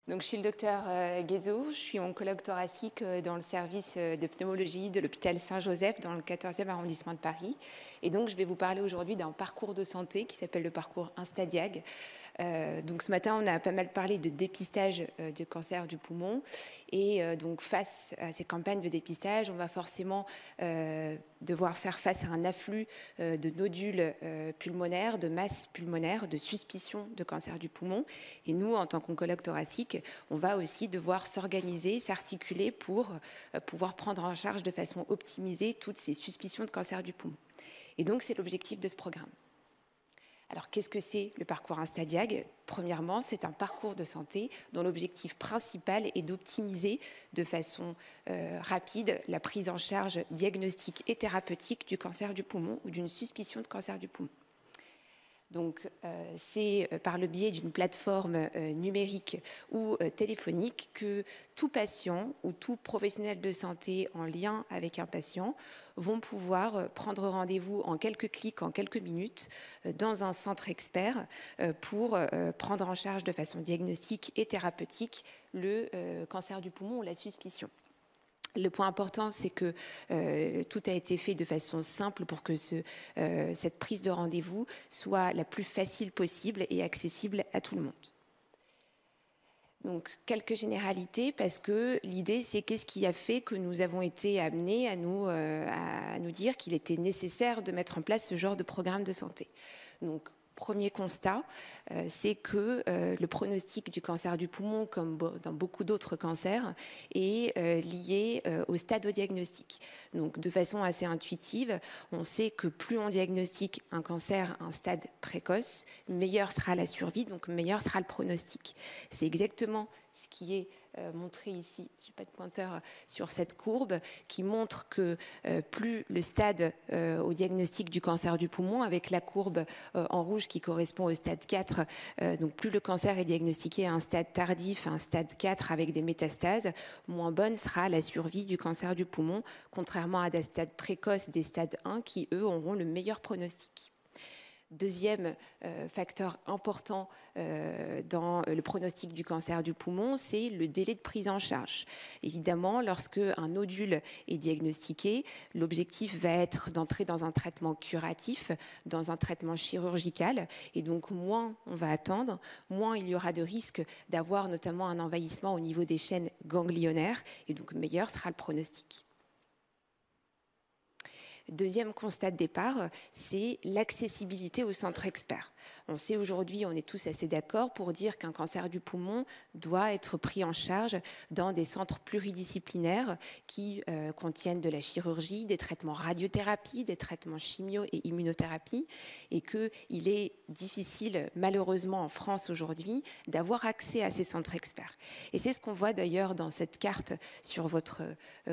Donc, je suis le docteur Guézot, je suis oncologue thoracique dans le service de pneumologie de l'hôpital Saint-Joseph dans le 14e arrondissement de Paris. Et donc, je vais vous parler aujourd'hui d'un parcours de santé qui s'appelle le parcours Instadiag. Donc ce matin, on a pas mal parlé de dépistage de cancer du poumon. Et donc face à ces campagnes de dépistage, on va forcément devoir faire face à un afflux de nodules pulmonaires, de masses pulmonaires, de suspicion de cancer du poumon. Et nous, en tant qu'oncologue thoracique, on va aussi devoir s'organiser, s'articuler pour pouvoir prendre en charge de façon optimisée toutes ces suspicions de cancer du poumon. Et donc, c'est l'objectif de ce programme. Alors, qu'est-ce que c'est le parcours Instadiag ? Premièrement, c'est un parcours de santé dont l'objectif principal est d'optimiser de façon rapide la prise en charge diagnostique et thérapeutique du cancer du poumon ou d'une suspicion de cancer du poumon. Donc, c'est par le biais d'une plateforme numérique ou téléphonique que tout patient ou tout professionnel de santé en lien avec un patient vont pouvoir prendre rendez-vous en quelques clics, en quelques minutes, dans un centre expert pour prendre en charge de façon diagnostique et thérapeutique le cancer du poumon ou la suspicion. Le point important, c'est que tout a été fait de façon simple pour que cette prise de rendez-vous soit la plus facile possible et accessible à tout le monde. Donc, quelques généralités, parce que l'idée, c'est qu'est-ce qui a fait que nous avons été amenés à nous dire qu'il était nécessaire de mettre en place ce genre de programme de santé. Donc, premier constat, c'est que le pronostic du cancer du poumon, comme dans beaucoup d'autres cancers, est lié au stade au diagnostic. Donc, de façon assez intuitive, on sait que plus on diagnostique un cancer à un stade précoce, meilleure sera la survie, donc meilleur sera le pronostic. C'est exactement ce qui est montré ici, je n'ai pas de pointeur sur cette courbe, qui montre que plus le stade au diagnostic du cancer du poumon, avec la courbe en rouge qui correspond au stade 4, donc plus le cancer est diagnostiqué à un stade tardif, à un stade 4 avec des métastases, moins bonne sera la survie du cancer du poumon, contrairement à des stades précoces, des stades 1, qui eux auront le meilleur pronostic. Deuxième facteur important dans le pronostic du cancer du poumon, c'est le délai de prise en charge. Évidemment, lorsque un nodule est diagnostiqué, l'objectif va être d'entrer dans un traitement curatif, dans un traitement chirurgical, et donc moins on va attendre, moins il y aura de risque d'avoir notamment un envahissement au niveau des chaînes ganglionnaires, et donc meilleur sera le pronostic. Deuxième constat de départ, c'est l'accessibilité au centre expert. On sait aujourd'hui, on est tous assez d'accord pour dire qu'un cancer du poumon doit être pris en charge dans des centres pluridisciplinaires qui contiennent de la chirurgie, des traitements radiothérapie, des traitements chimio et immunothérapie, et qu'il est difficile, malheureusement en France aujourd'hui, d'avoir accès à ces centres experts. Et c'est ce qu'on voit d'ailleurs dans cette carte sur votre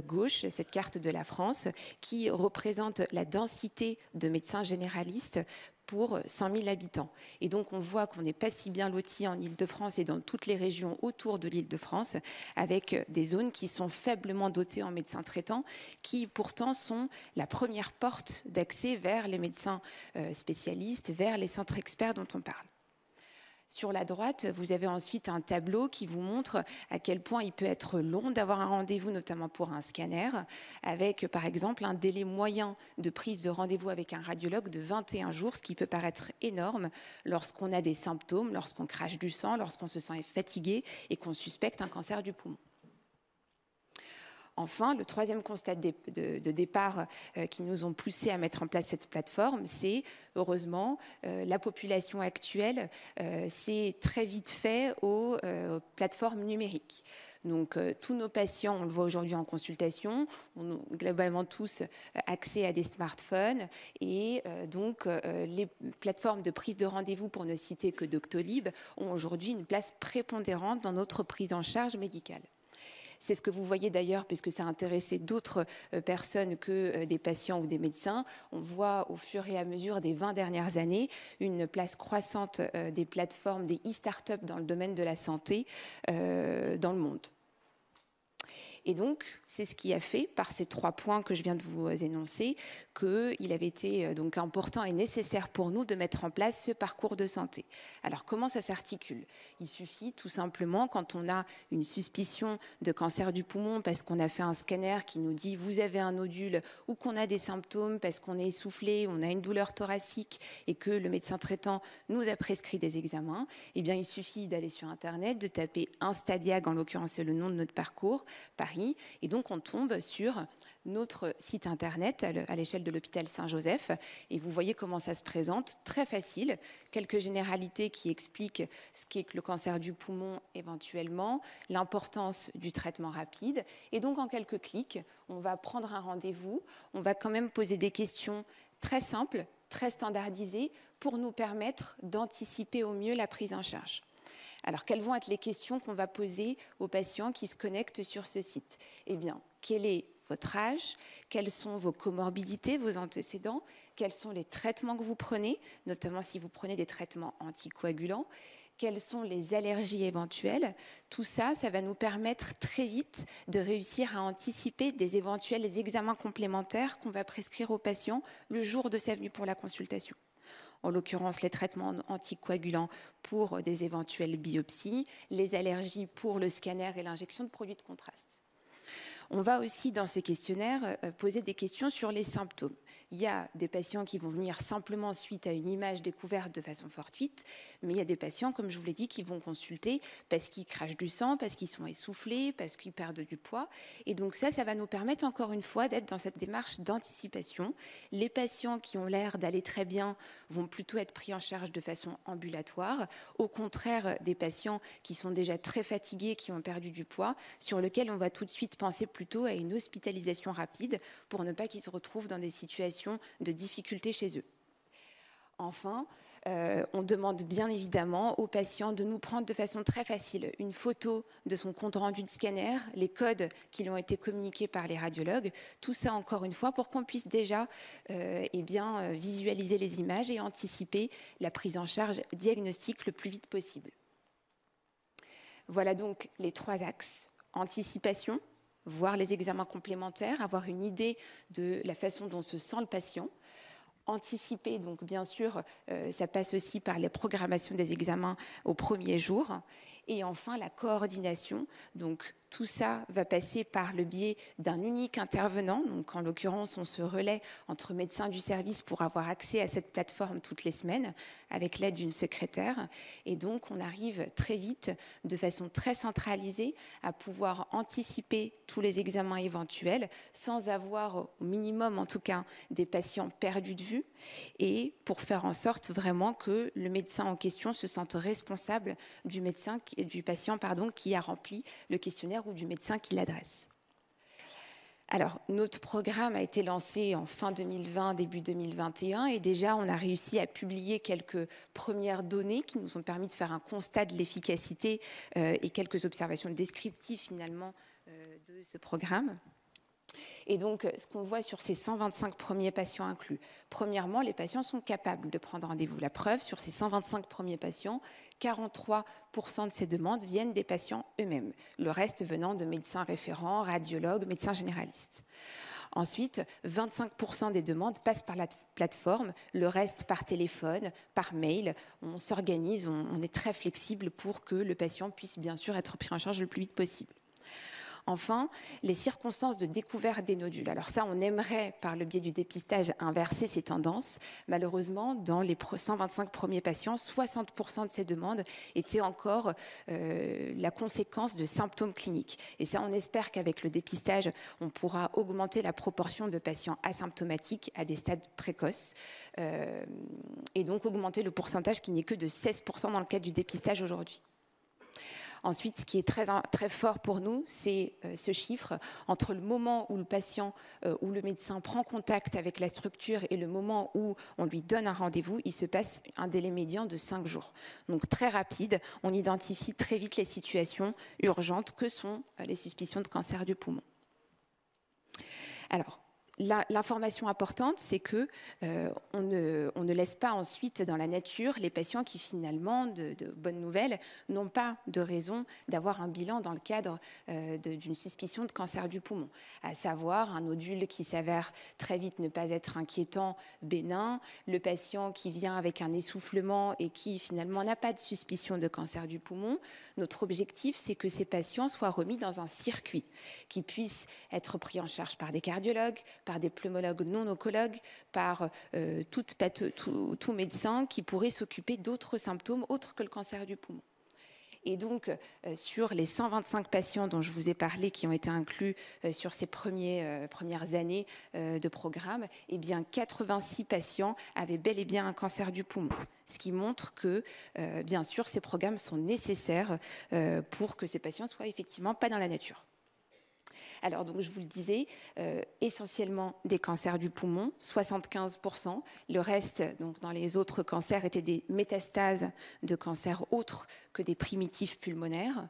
gauche, cette carte de la France, qui représente la densité de médecins généralistes pour 100 000 habitants. Et donc, on voit qu'on n'est pas si bien lotis en Île-de-France et dans toutes les régions autour de l'Île-de-France, avec des zones qui sont faiblement dotées en médecins traitants, qui pourtant sont la première porte d'accès vers les médecins spécialistes, vers les centres experts dont on parle. Sur la droite, vous avez ensuite un tableau qui vous montre à quel point il peut être long d'avoir un rendez-vous, notamment pour un scanner, avec par exemple un délai moyen de prise de rendez-vous avec un radiologue de 21 jours, ce qui peut paraître énorme lorsqu'on a des symptômes, lorsqu'on crache du sang, lorsqu'on se sent fatigué et qu'on suspecte un cancer du poumon. Enfin, le troisième constat de départ qui nous ont poussé à mettre en place cette plateforme, c'est, heureusement, la population actuelle s'est très vite fait aux plateformes numériques. Donc, tous nos patients, on le voit aujourd'hui en consultation, ont globalement tous accès à des smartphones et donc les plateformes de prise de rendez-vous, pour ne citer que Doctolib, ont aujourd'hui une place prépondérante dans notre prise en charge médicale. C'est ce que vous voyez d'ailleurs, puisque ça a intéressé d'autres personnes que des patients ou des médecins. On voit au fur et à mesure des 20 dernières années une place croissante des plateformes, des e-startups dans le domaine de la santé dans le monde. Et donc, c'est ce qui a fait, par ces 3 points que je viens de vous énoncer, qu'il avait été donc important et nécessaire pour nous de mettre en place ce parcours de santé. Alors, comment ça s'articule? Il suffit tout simplement, quand on a une suspicion de cancer du poumon parce qu'on a fait un scanner qui nous dit « vous avez un nodule » ou qu'on a des symptômes parce qu'on est essoufflé, on a une douleur thoracique et que le médecin traitant nous a prescrit des examens, eh bien, il suffit d'aller sur Internet, de taper Instadiag, en l'occurrence c'est le nom de notre parcours, Paris, et donc on tombe sur notre site Internet à l'échelle de l'hôpital Saint-Joseph, et vous voyez comment ça se présente, très facile, quelques généralités qui expliquent ce qu'est que le cancer du poumon éventuellement, l'importance du traitement rapide, et donc en quelques clics, on va prendre un rendez-vous, on va quand même poser des questions très simples, très standardisées, pour nous permettre d'anticiper au mieux la prise en charge. Alors, quelles vont être les questions qu'on va poser aux patients qui se connectent sur ce site? Eh bien, quel est votre âge? Quelles sont vos comorbidités, vos antécédents? Quels sont les traitements que vous prenez, notamment si vous prenez des traitements anticoagulants? Quelles sont les allergies éventuelles? Tout ça, ça va nous permettre très vite de réussir à anticiper des éventuels examens complémentaires qu'on va prescrire aux patients le jour de sa venue pour la consultation. En l'occurrence les traitements anticoagulants pour des éventuelles biopsies, les allergies pour le scanner et l'injection de produits de contraste. On va aussi, dans ces questionnaires, poser des questions sur les symptômes. Il y a des patients qui vont venir simplement suite à une image découverte de façon fortuite, mais il y a des patients, comme je vous l'ai dit, qui vont consulter parce qu'ils crachent du sang, parce qu'ils sont essoufflés, parce qu'ils perdent du poids. Et donc ça va nous permettre encore une fois d'être dans cette démarche d'anticipation. Les patients qui ont l'air d'aller très bien vont plutôt être pris en charge de façon ambulatoire. Au contraire, des patients qui sont déjà très fatigués, qui ont perdu du poids, sur lesquels on va tout de suite penser plutôt à une hospitalisation rapide pour ne pas qu'ils se retrouvent dans des situations de difficultés chez eux. Enfin, on demande bien évidemment aux patients de nous prendre de façon très facile une photo de son compte rendu de scanner, les codes qui lui ont été communiqués par les radiologues, tout ça encore une fois pour qu'on puisse déjà visualiser les images et anticiper la prise en charge diagnostique le plus vite possible. Voilà donc les 3 axes. Anticipation, voir les examens complémentaires, avoir une idée de la façon dont se sent le patient. Anticiper, donc bien sûr, ça passe aussi par la programmation des examens au premier jour. Et enfin, la coordination. Donc, tout ça va passer par le biais d'un unique intervenant. Donc, en l'occurrence, on se relaie entre médecins du service pour avoir accès à cette plateforme toutes les semaines avec l'aide d'une secrétaire. Et donc, on arrive très vite, de façon très centralisée, à pouvoir anticiper tous les examens éventuels sans avoir, au minimum en tout cas, des patients perdus de vue et pour faire en sorte vraiment que le médecin en question se sente responsable du patient qui a rempli le questionnaire ou du médecin qui l'adresse. Alors, notre programme a été lancé en fin 2020, début 2021, et déjà, on a réussi à publier quelques premières données qui nous ont permis de faire un constat de l'efficacité et quelques observations descriptives, finalement, de ce programme. Et donc, ce qu'on voit sur ces 125 premiers patients inclus, premièrement, les patients sont capables de prendre rendez-vous. La preuve, sur ces 125 premiers patients, 43% de ces demandes viennent des patients eux-mêmes, le reste venant de médecins référents, radiologues, médecins généralistes. Ensuite, 25% des demandes passent par la plateforme, le reste par téléphone, par mail. On s'organise, on est très flexible pour que le patient puisse bien sûr être pris en charge le plus vite possible. Enfin, les circonstances de découverte des nodules. Alors ça, on aimerait, par le biais du dépistage, inverser ces tendances. Malheureusement, dans les 125 premiers patients, 60% de ces demandes étaient encore la conséquence de symptômes cliniques. Et ça, on espère qu'avec le dépistage, on pourra augmenter la proportion de patients asymptomatiques à des stades précoces et donc augmenter le pourcentage qui n'est que de 16% dans le cadre du dépistage aujourd'hui. Ensuite, ce qui est très fort pour nous, c'est ce chiffre. Entre le moment où le patient ou le médecin prend contact avec la structure et le moment où on lui donne un rendez-vous, il se passe un délai médian de 5 jours. Donc très rapide, on identifie très vite les situations urgentes que sont les suspicions de cancer du poumon. Alors, L'information importante, c'est que on ne laisse pas ensuite dans la nature les patients qui finalement, de bonnes nouvelles, n'ont pas de raison d'avoir un bilan dans le cadre d'une suspicion de cancer du poumon, à savoir un nodule qui s'avère très vite ne pas être inquiétant, bénin, le patient qui vient avec un essoufflement et qui finalement n'a pas de suspicion de cancer du poumon. Notre objectif, c'est que ces patients soient remis dans un circuit, qui puissent être pris en charge par des cardiologues, par des pneumologues non oncologues, par tout médecin qui pourrait s'occuper d'autres symptômes autres que le cancer du poumon. Et donc, sur les 125 patients dont je vous ai parlé, qui ont été inclus sur ces premières années de programme, eh bien 86 patients avaient bel et bien un cancer du poumon. Ce qui montre que, bien sûr, ces programmes sont nécessaires pour que ces patients soient effectivement pas dans la nature. Alors, donc, je vous le disais, essentiellement des cancers du poumon, 75%. Le reste, donc, dans les autres cancers, étaient des métastases de cancers autres que des primitifs pulmonaires.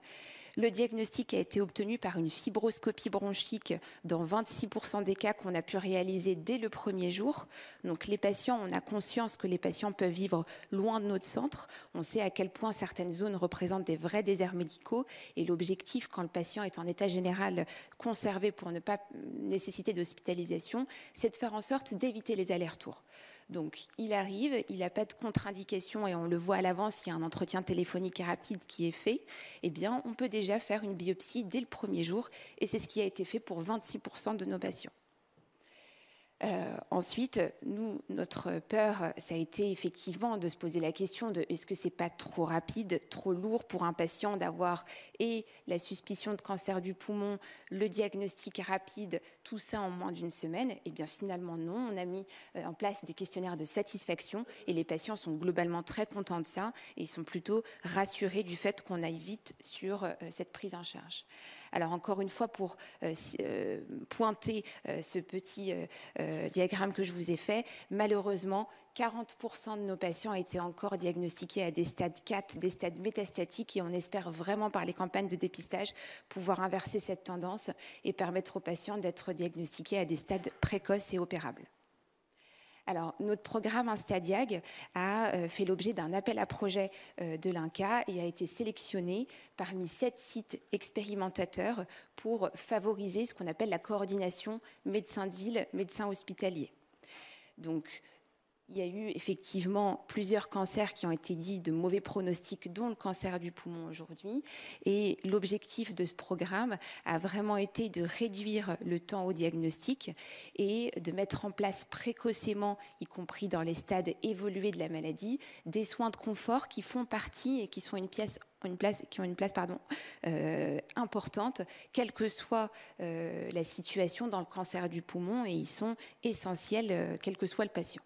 Le diagnostic a été obtenu par une fibroscopie bronchique dans 26% des cas qu'on a pu réaliser dès le premier jour. Donc les patients, on a conscience que les patients peuvent vivre loin de notre centre. On sait à quel point certaines zones représentent des vrais déserts médicaux. Et l'objectif, quand le patient est en état général conservé pour ne pas nécessiter d'hospitalisation, c'est de faire en sorte d'éviter les allers-retours. Donc, il arrive, il n'a pas de contre-indication et on le voit à l'avance, il y a un entretien téléphonique rapide qui est fait, eh bien, on peut déjà faire une biopsie dès le premier jour et c'est ce qui a été fait pour 26% de nos patients. Ensuite, notre peur, ça a été effectivement de se poser la question de est-ce que c'est pas trop rapide, trop lourd pour un patient d'avoir et la suspicion de cancer du poumon, le diagnostic rapide, tout ça en moins d'une semaine. Eh bien finalement non, on a mis en place des questionnaires de satisfaction et les patients sont globalement très contents de ça et ils sont plutôt rassurés du fait qu'on aille vite sur cette prise en charge. Alors encore une fois, pour pointer ce petit diagramme que je vous ai fait, malheureusement, 40% de nos patients étaient encore diagnostiqués à des stades 4, des stades métastatiques, et on espère vraiment par les campagnes de dépistage pouvoir inverser cette tendance et permettre aux patients d'être diagnostiqués à des stades précoces et opérables. Alors, notre programme Instadiag a fait l'objet d'un appel à projet de l'INCa et a été sélectionné parmi 7 sites expérimentateurs pour favoriser ce qu'on appelle la coordination médecin de ville, médecin hospitalier. Donc, il y a eu effectivement plusieurs cancers qui ont été dits de mauvais pronostics, dont le cancer du poumon aujourd'hui. Et l'objectif de ce programme a vraiment été de réduire le temps au diagnostic et de mettre en place précocement, y compris dans les stades évolués de la maladie, des soins de confort qui font partie et qui sont qui ont une place importante, quelle que soit la situation dans le cancer du poumon, et ils sont essentiels, quel que soit le patient.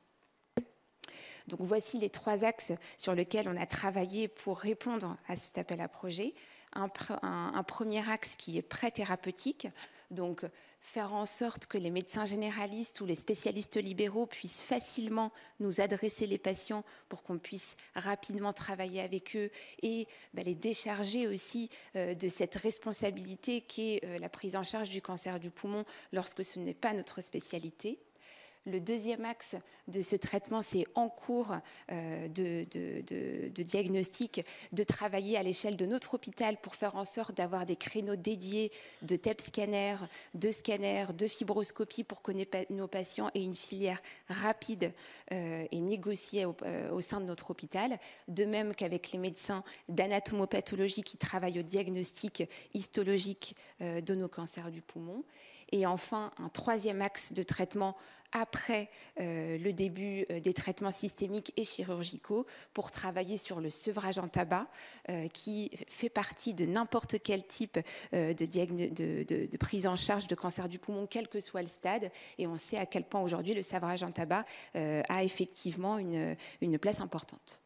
Donc voici les 3 axes sur lesquels on a travaillé pour répondre à cet appel à projet. Un premier axe qui est pré-thérapeutique, donc faire en sorte que les médecins généralistes ou les spécialistes libéraux puissent facilement nous adresser les patients pour qu'on puisse rapidement travailler avec eux et les décharger aussi de cette responsabilité qu'est la prise en charge du cancer du poumon lorsque ce n'est pas notre spécialité. Le deuxième axe de ce traitement, c'est en cours de diagnostic, de travailler à l'échelle de notre hôpital pour faire en sorte d'avoir des créneaux dédiés de TEP scanner, de fibroscopie pour que nos patients aient une filière rapide et négociée au sein de notre hôpital. De même qu'avec les médecins d'anatomopathologie qui travaillent au diagnostic histologique de nos cancers du poumon. Et enfin, un troisième axe de traitement après le début des traitements systémiques et chirurgicaux pour travailler sur le sevrage en tabac qui fait partie de n'importe quel type de prise en charge de cancer du poumon, quel que soit le stade. Et on sait à quel point aujourd'hui le sevrage en tabac a effectivement une place importante.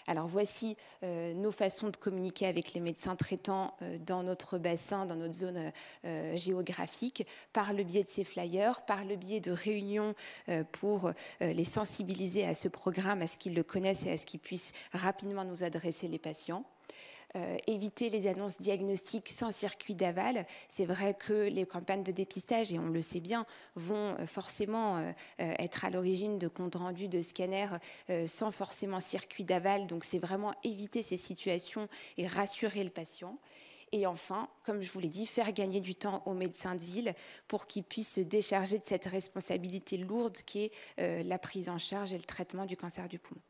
Alors voici nos façons de communiquer avec les médecins traitants dans notre bassin, dans notre zone géographique, par le biais de ces flyers, par le biais de réunions pour les sensibiliser à ce programme, à ce qu'ils le connaissent et à ce qu'ils puissent rapidement nous adresser les patients. éviter les annonces diagnostiques sans circuit d'aval. C'est vrai que les campagnes de dépistage, et on le sait bien, vont forcément être à l'origine de comptes rendus de scanners sans forcément circuit d'aval. Donc c'est vraiment éviter ces situations et rassurer le patient. Et enfin, comme je vous l'ai dit, faire gagner du temps aux médecins de ville pour qu'ils puissent se décharger de cette responsabilité lourde qui est la prise en charge et le traitement du cancer du poumon.